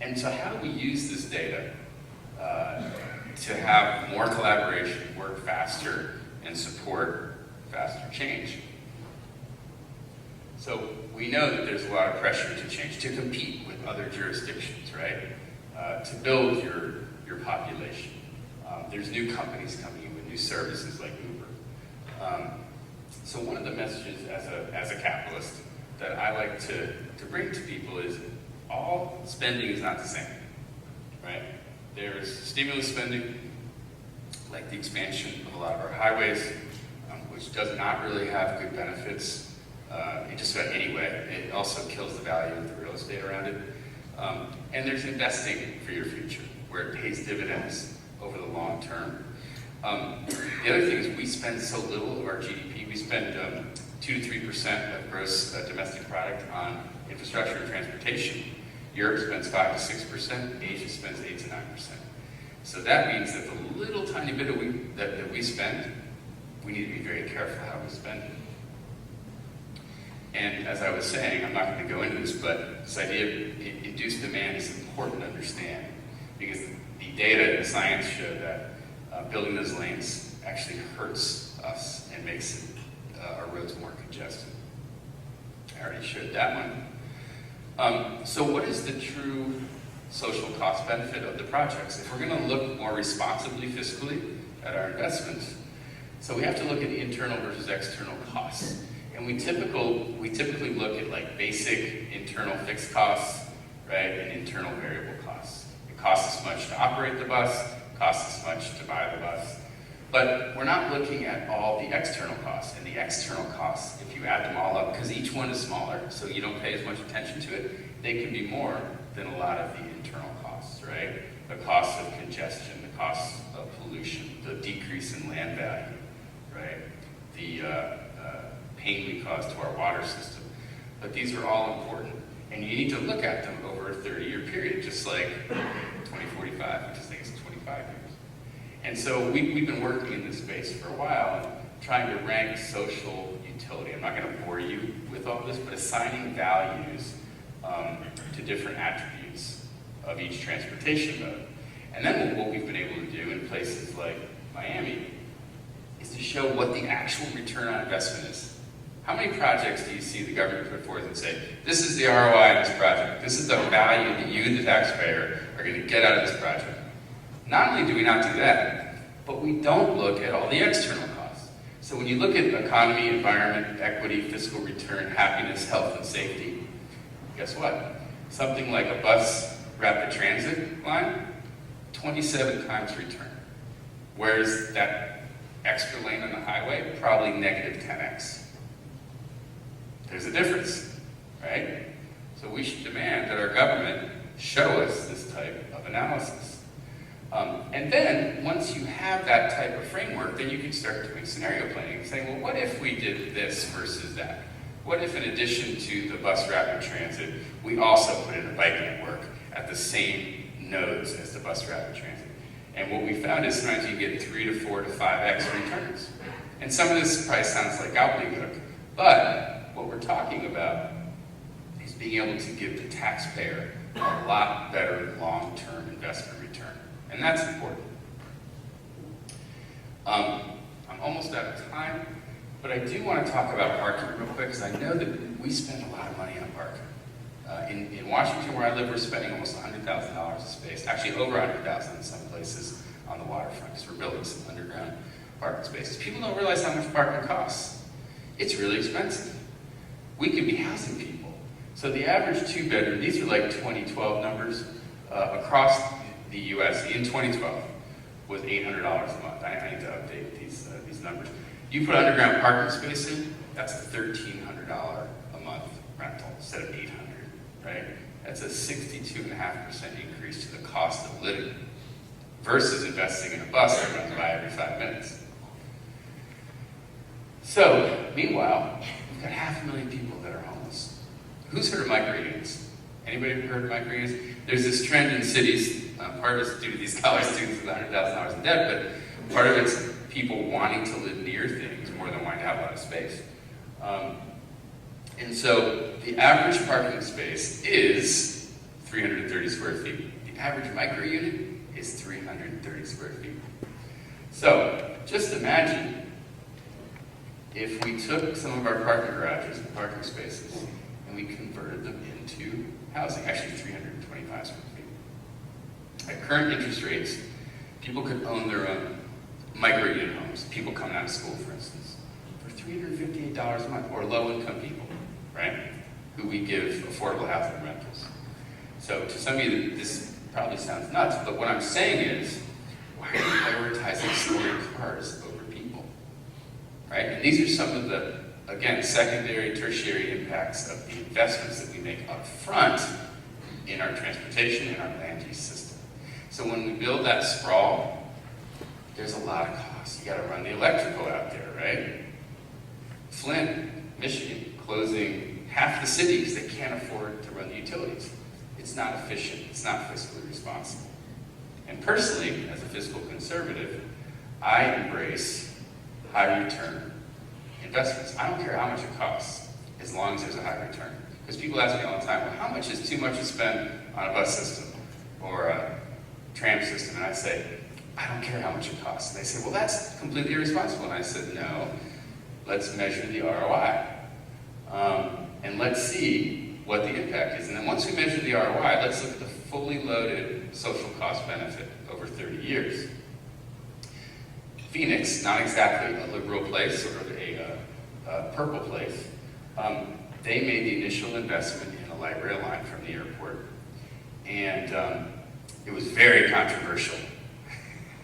And so how do we use this data to have more collaboration, work faster, and support faster change? So we know that there's a lot of pressure to change, to compete with other jurisdictions, right? To build your population. There's new companies coming in with new services like Uber. So one of the messages as a capitalist that I like to bring to people is all spending is not the same, right? There's stimulus spending, like the expansion of a lot of our highways, which does not really have good benefits in just about any way. It also kills the value of the real estate around it. And there's investing for your future, where it pays dividends over the long term. The other thing is we spend so little of our GDP. We spend 2 to 3% of gross domestic product on infrastructure and transportation. Europe spends 5 to 6%. Asia spends 8 to 9%. So that means that the little tiny bit that we spend, we need to be very careful how we spend it. And as I was saying, I'm not going to go into this, but this idea of induced demand is important to understand, because the data and the science show that building those lanes actually hurts us and makes our roads more congested. I already showed that one. So what is the true social cost benefit of the projects? If we're going to look more responsibly fiscally at our investments, so we have to look at the internal versus external costs. And we typically look at like basic internal fixed costs, right, and internal variable costs. It costs us much to operate the bus, it costs us much to buy the bus. But we're not looking at all the external costs. And the external costs, if you add them all up, because each one is smaller, so you don't pay as much attention to it, they can be more than a lot of the internal costs, right? The cost of congestion, the cost of pollution, the decrease in land value, right? The pain we cause to our water system. But these are all important. And you need to look at them over a 30-year period, just like 2045, which I think is 25 years. And so we've been working in this space for a while, and trying to rank social utility. I'm not going to bore you with all this, but assigning values to different attributes of each transportation mode. And then what we've been able to do in places like Miami is to show what the actual return on investment is. How many projects do you see the government put forth and say, this is the ROI of this project, this is the value that you, the taxpayer, are going to get out of this project? Not only do we not do that, but we don't look at all the external costs. So when you look at economy, environment, equity, fiscal return, happiness, health, and safety, guess what? Something like a bus rapid transit line, 27 times return. Whereas that extra lane on the highway, probably negative 10x. There's a difference, right? So we should demand that our government show us this type of analysis. And then, once you have that type of framework, then you can start doing scenario planning and saying, well, what if we did this versus that? What if, in addition to the bus rapid transit, we also put in a bike network at the same nodes as the bus rapid transit? And what we found is sometimes you get 3 to 4 to 5x returns. And some of this probably sounds like gobbledygook, but what we're talking about is being able to give the taxpayer a lot better long-term investment return. And that's important. I'm almost out of time, but I do want to talk about parking real quick, because I know that we spend a lot of money on parking. In Washington, where I live, we're spending almost $100,000 a space, actually over $100,000 in some places on the waterfront, because we're building some underground parking spaces. People don't realize how much parking costs. It's really expensive. We could be housing people. So the average 2-bedroom, these are like 2012 numbers, across the U.S. in 2012 was $800 a month. I need to update these numbers. You put underground parking space in, that's a $1,300 a month rental instead of $800, right? That's a 62.5% increase to the cost of living versus investing in a bus that runs by every 5 minutes. So, meanwhile, we've got 500,000 people that are homeless. Who's heard of microunits? Anybody heard of microunits? There's this trend in cities, part of it's due to these college students with $100,000 in debt, but part of it's people wanting to live near things more than wanting to have a lot of space. And so the average parking space is 330 square feet. The average micro unit is 330 square feet. So just imagine if we took some of our parking garages and parking spaces and we converted them into housing, actually 325 square feet. At current interest rates, people could own their own micro unit homes, people coming out of school, for instance, for $358 a month, or low-income people, right, who we give affordable housing rentals. So to some of you, this probably sounds nuts, but what I'm saying is, why are you prioritizing storing cars over people, right? And these are some of the, again, secondary, tertiary impacts of the investments that we make up front in our transportation and our land use system. So when we build that sprawl, there's a lot of costs. You gotta run the electrical out there, right? Flint, Michigan, closing half the cities that can't afford to run the utilities. It's not efficient, it's not fiscally responsible. And personally, as a fiscal conservative, I embrace high return investments. I don't care how much it costs, as long as there's a high return. Because people ask me all the time, well, how much is too much to spend on a bus system or a tram system? And I say, I don't care how much it costs. And they say, well, that's completely irresponsible. And I said, no, let's measure the ROI. And let's see what the impact is. And then once we measure the ROI, let's look at the fully loaded social cost benefit over 30 years. Phoenix, not exactly a liberal place or a purple place, they made the initial investment in a light rail line from the airport. And it was very controversial.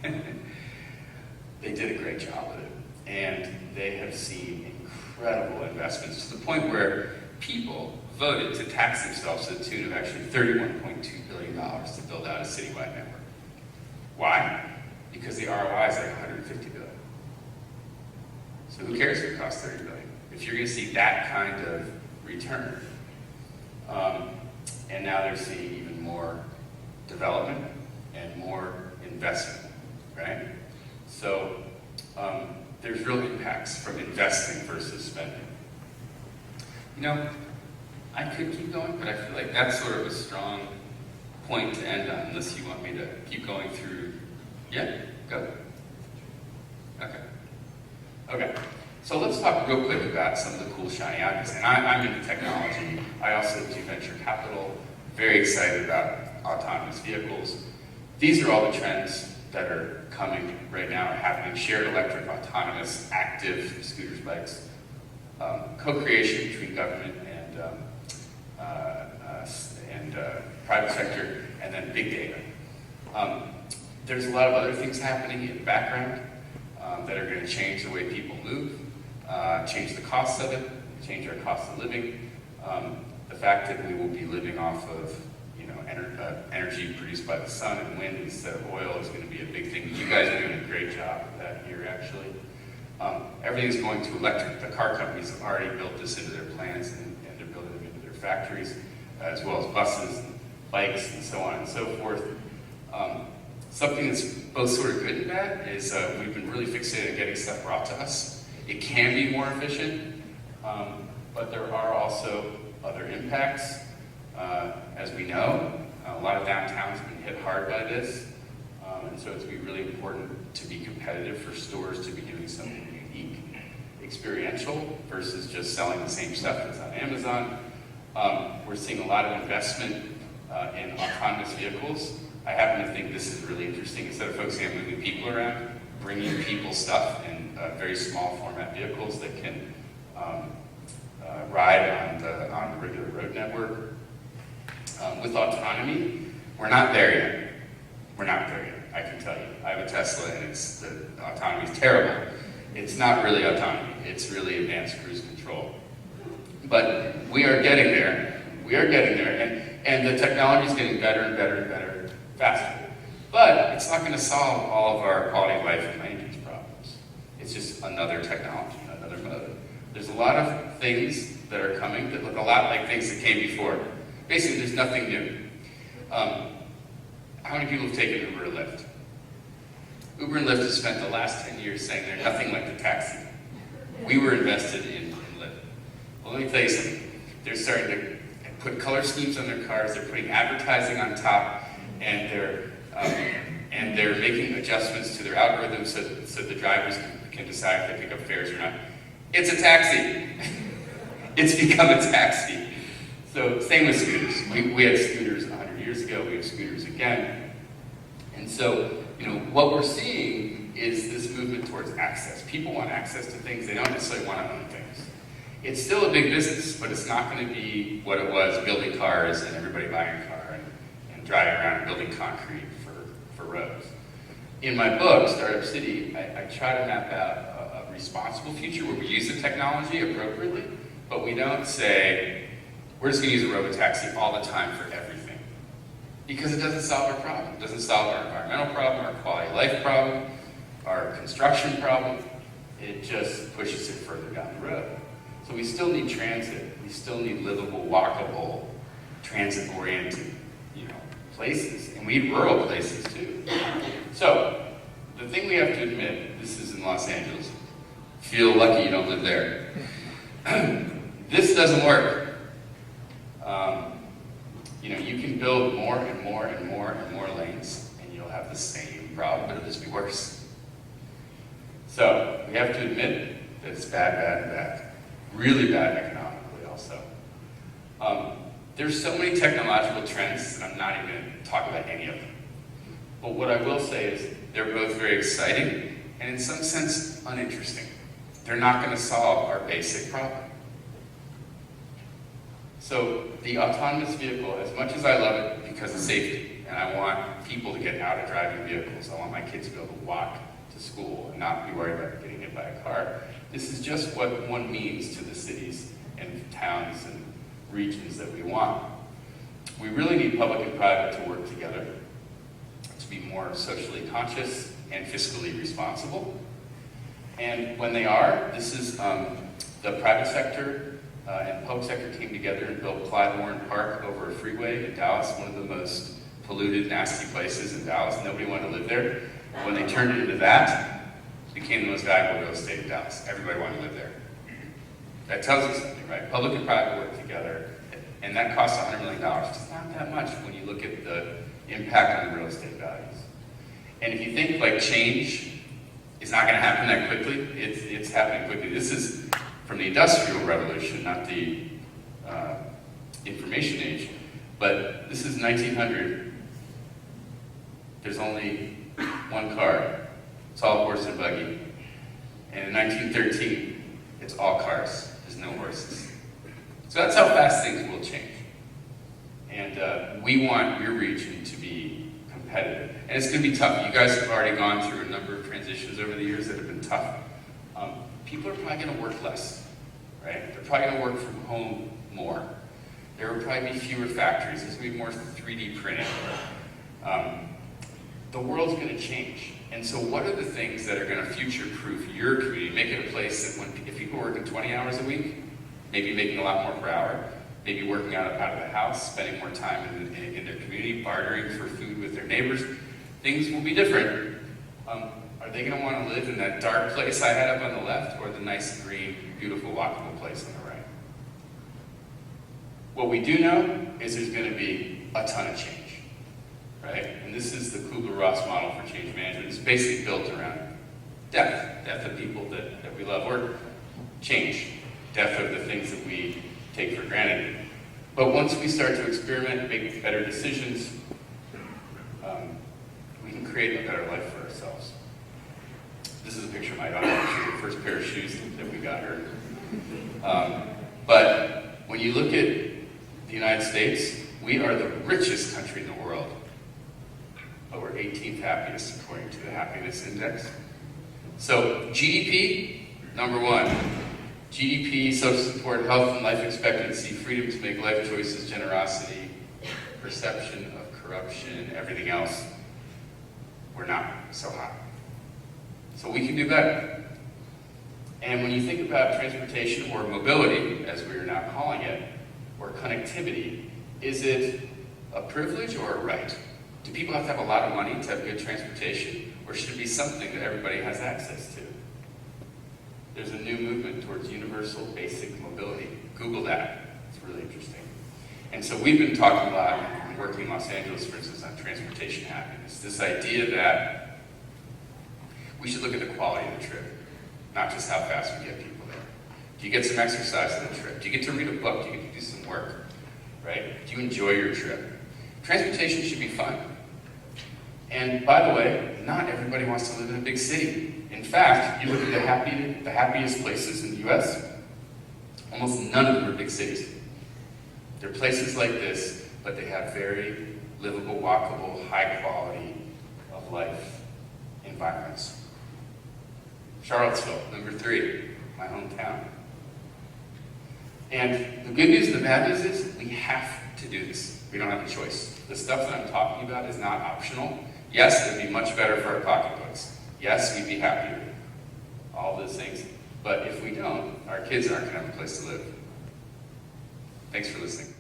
They did a great job with it. And they have seen incredible investments to the point where people voted to tax themselves to the tune of actually $31.2 billion to build out a citywide network. Why? Because the ROI is like $150 billion. So who cares if it costs $30 billion? If you're going to see that kind of return. And now they're seeing even more development and more investment, right? So there's real impacts from investing versus spending. You know, I could keep going, but I feel like that's sort of a strong point to end on, unless you want me to keep going through. Yeah, go. Okay. So let's talk real quick about some of the cool shiny objects. And I'm into technology. I also do venture capital. Very excited about autonomous vehicles. These are all the trends that are coming right now, are happening. Shared electric, autonomous, active scooters, bikes, co-creation between government and private sector, and then big data. There's a lot of other things happening in the background that are going to change the way people move, change the costs of it, change our cost of living. The fact that we will be living off of energy produced by the sun and wind instead of oil is going to be a big thing. You guys are doing a great job of that here, actually. Everything's going to electric. The car companies have already built this into their plans, and they're building them into their factories, as well as buses and bikes and so on and so forth. Something that's both sort of good and bad is we've been really fixated on getting stuff brought to us. It can be more efficient, but there are also other impacts. As we know, a lot of downtowns have been hit hard by this, and so it's going to be really important to be competitive for stores to be doing something unique, experiential, versus just selling the same stuff that's on Amazon. We're seeing a lot of investment in autonomous vehicles. I happen to think this is really interesting. Instead of focusing on moving people around, bringing people stuff in very small format vehicles that can ride on the regular road network. With autonomy, we're not there yet. We're not there yet, I can tell you. I have a Tesla, and the autonomy is terrible. It's not really autonomy. It's really advanced cruise control. But we are getting there. We are getting there, and the technology is getting better and better and better faster. But it's not going to solve all of our quality of life and land use problems. It's just another technology, another mode. There's a lot of things that are coming that look a lot like things that came before. Basically, there's nothing new. How many people have taken Uber or Lyft? Uber and Lyft have spent the last 10 years saying they're nothing like the taxi. We were invested in Lyft. Well, let me tell you something. They're starting to put color schemes on their cars, they're putting advertising on top, and they're making adjustments to their algorithms so the drivers can decide if they pick up fares or not. It's a taxi. It's become a taxi. So same with scooters. We had scooters 100 years ago, we have scooters again. And so, what we're seeing is this movement towards access. People want access to things, they don't necessarily want to own things. It's still a big business, but it's not going to be what it was, building cars and everybody buying a car and driving around and building concrete for roads. In my book, Startup City, I try to map out a responsible future where we use the technology appropriately, but we don't say, we're just going to use a robotaxi all the time for everything. Because it doesn't solve our problem. It doesn't solve our environmental problem, our quality of life problem, our construction problem. It just pushes it further down the road. So we still need transit. We still need livable, walkable, transit-oriented, places. And we need rural places too. So, the thing we have to admit, this is in Los Angeles. Feel lucky you don't live there. This doesn't work. You can build more and more and more and more lanes, and you'll have the same problem, but it'll just be worse. So, we have to admit that it's bad, bad, and bad. Really bad economically also. There's so many technological trends that I'm not even going to talk about any of them. But what I will say is they're both very exciting and in some sense uninteresting. They're not going to solve our basic problem. So the autonomous vehicle, as much as I love it because of safety, and I want people to get out of driving vehicles, I want my kids to be able to walk to school and not be worried about getting hit by a car. This is just what one means to the cities and towns and regions that we want. We really need public and private to work together to be more socially conscious and fiscally responsible. And when they are, this is the private sector and public sector came together and built Clyde Warren Park over a freeway in Dallas, one of the most polluted, nasty places in Dallas. Nobody wanted to live there. When they turned it into that, it became the most valuable real estate in Dallas. Everybody wanted to live there. That tells you something, right? Public and private work together, and that costs $100 million. It's not that much when you look at the impact on the real estate values. And if you think like change is not going to happen that quickly, it's happening quickly. This is from the Industrial Revolution, not the information age. But this is 1900. There's only one car. It's all horse and buggy. And in 1913, it's all cars. There's no horses. So that's how fast things will change. And we want your region to be competitive. And it's going to be tough. You guys have already gone through a number of transitions over the years that have been tough. People are probably going to work less, right? They're probably going to work from home more. There will probably be fewer factories. There's going to be more 3D printing. The world's going to change. And so what are the things that are going to future-proof your community, make it a place that if people are working 20 hours a week, maybe making a lot more per hour, maybe working out of the house, spending more time in their community, bartering for food with their neighbors, things will be different. Are they going to want to live in that dark place I had up on the left, or the nice, green, beautiful, walkable place on the right? What we do know is there's going to be a ton of change, right? And this is the Kubler-Ross model for change management. It's basically built around death of people that we love, or change, death of the things that we take for granted. But once we start to experiment, make better decisions, we can create a better life for ourselves. This is a picture of my daughter, the first pair of shoes that we got her. But when you look at the United States, we are the richest country in the world. But we're 18th happiest according to the happiness index. So GDP, number one. GDP, social support, health and life expectancy, freedom to make life choices, generosity, perception of corruption, everything else, we're not so high. So we can do better. And when you think about transportation or mobility, as we are now calling it, or connectivity, is it a privilege or a right? Do people have to have a lot of money to have good transportation, or should it be something that everybody has access to? There's a new movement towards universal basic mobility. Google that. It's really interesting. And so we've been talking a lot, and working in Los Angeles, for instance, on transportation happiness. This idea that we should look at the quality of the trip, not just how fast we get people there. Do you get some exercise on the trip? Do you get to read a book? Do you get to do some work? Right? Do you enjoy your trip? Transportation should be fun. And by the way, not everybody wants to live in a big city. In fact, you look at the happiest places in the US, almost none of them are big cities. They're places like this, but they have very livable, walkable, high quality of life environments. Charlottesville, number 3, my hometown. And the good news and the bad news is we have to do this. We don't have a choice. The stuff that I'm talking about is not optional. Yes, it would be much better for our pocketbooks. Yes, we'd be happier. All those things. But if we don't, our kids aren't going to have a place to live. Thanks for listening.